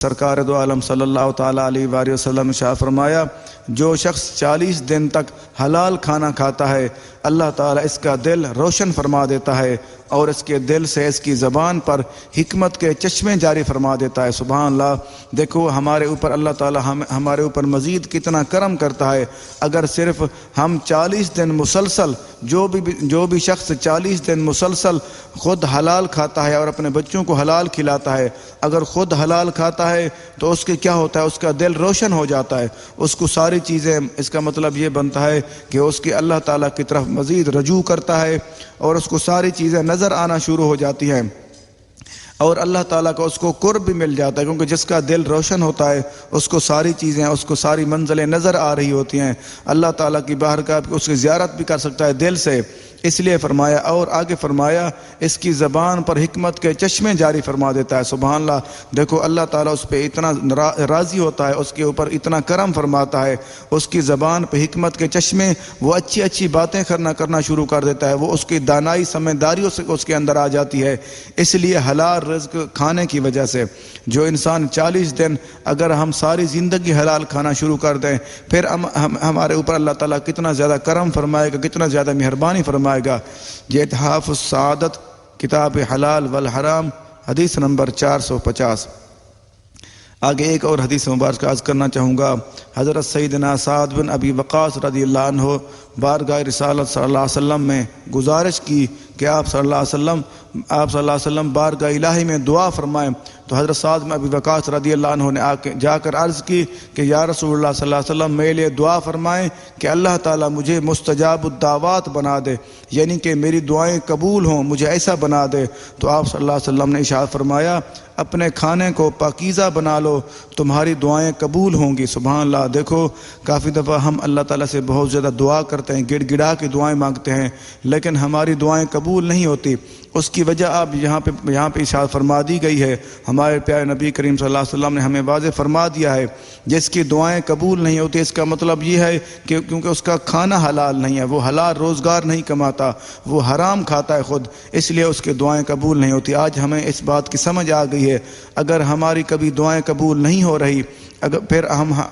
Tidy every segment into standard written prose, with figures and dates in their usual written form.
سرکار دو عالم صلی اللہ تعالیٰ علیہ وآلہ وسلم نے شاہ فرمایا، جو شخص 40 دن تک حلال کھانا کھاتا ہے اللہ تعالیٰ اس کا دل روشن فرما دیتا ہے اور اس کے دل سے اس کی زبان پر حکمت کے چشمے جاری فرما دیتا ہے۔ سبحان اللہ۔ دیکھو ہمارے اوپر اللہ تعالیٰ ہمارے اوپر مزید کتنا کرم کرتا ہے۔ اگر صرف ہم 40 دن مسلسل جو بھی شخص 40 دن مسلسل خود حلال کھاتا ہے اور اپنے بچوں کو حلال کھلاتا ہے، اگر خود حلال کھاتا ہے تو اس کے کیا ہوتا ہے؟ اس کا دل روشن ہو جاتا ہے، اس کو ساری چیزیں، اس کا مطلب یہ بنتا ہے کہ اس کی اللہ تعالیٰ کی طرف مزید رجوع کرتا ہے اور اس کو ساری چیزیں نظر آنا شروع ہو جاتی ہیں اور اللہ تعالیٰ کا اس کو قرب بھی مل جاتا ہے، کیونکہ جس کا دل روشن ہوتا ہے اس کو ساری چیزیں، اس کو ساری منزلیں نظر آ رہی ہوتی ہیں، اللہ تعالیٰ کی بارگاہ اس کی زیارت بھی کر سکتا ہے دل سے۔ اس لیے فرمایا، اور آگے فرمایا اس کی زبان پر حکمت کے چشمے جاری فرما دیتا ہے۔ سبحان اللہ۔ دیکھو اللہ تعالیٰ اس پہ اتنا راضی ہوتا ہے، اس کے اوپر اتنا کرم فرماتا ہے، اس کی زبان پہ حکمت کے چشمے، وہ اچھی اچھی باتیں کرنا شروع کر دیتا ہے، وہ اس کی دانائی سمجھداریوں سے اس کے اندر آ جاتی ہے۔ اس لیے حلال رزق کھانے کی وجہ سے جو انسان 40 دن اگر ہم ساری زندگی حلال کھانا شروع کر دیں، پھر ہمارے اوپر اللہ تعالیٰ کتنا زیادہ کرم فرمائے گا، کتنا زیادہ مہربانی فرمائے گا۔ یہ اتحاف السعادت، کتاب حلال والحرام، حدیث نمبر 450۔ آگے ایک اور حدیث مبارک عرض کرنا چاہوں گا۔ حضرت سیدنا سعد بن ابی وقاص رضی اللہ عنہ بارگاہ رسالت صلی اللہ علیہ وسلم میں گزارش کی کہ آپ صلی اللہ علیہ وسلم بارگاہ الہی میں دعا فرمائیں، تو حضرت سعد بن ابی وقاص رضی اللہ عنہ نے جا کر عرض کی کہ یا رسول اللہ صلی اللہ علیہ وسلم میرے لیے دعا فرمائیں کہ اللہ تعالیٰ مجھے مستجاب الدعوات بنا دے، یعنی کہ میری دعائیں قبول ہوں، مجھے ایسا بنا دے۔ تو آپ صلی اللہ علیہ وسلم نے ارشاد فرمایا، اپنے کھانے کو پاکیزہ بنا لو، تمہاری دعائیں قبول ہوں گی۔ سبحان اللہ۔ دیکھو کافی دفعہ ہم اللہ تعالیٰ سے بہت زیادہ دعا کرتے ہیں، گڑ گڑا کے دعائیں مانگتے ہیں، لیکن ہماری دعائیں قبول نہیں ہوتی۔ اس کی وجہ آپ یہاں پہ ارشاد فرما دی گئی ہے۔ ہمارے پیارے نبی کریم صلی اللہ علیہ وسلم نے ہمیں واضح فرما دیا ہے، جس کی دعائیں قبول نہیں ہوتی اس کا مطلب یہ ہے کہ کیونکہ اس کا کھانا حلال نہیں ہے، وہ حلال روزگار نہیں کماتا، وہ حرام کھاتا ہے خود، اس لیے اس کی دعائیں قبول نہیں ہوتی۔ آج ہمیں اس بات کی سمجھ آ گئی ہے، اگر ہماری کبھی دعائیں قبول نہیں ہو رہی، پھر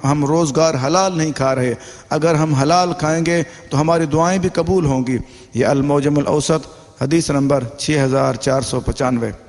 ہم روزگار حلال نہیں کھا رہے، اگر ہم حلال کھائیں گے تو ہماری دعائیں بھی قبول ہوں گی۔ یہ المعجم الاوسط، حدیث نمبر 6495۔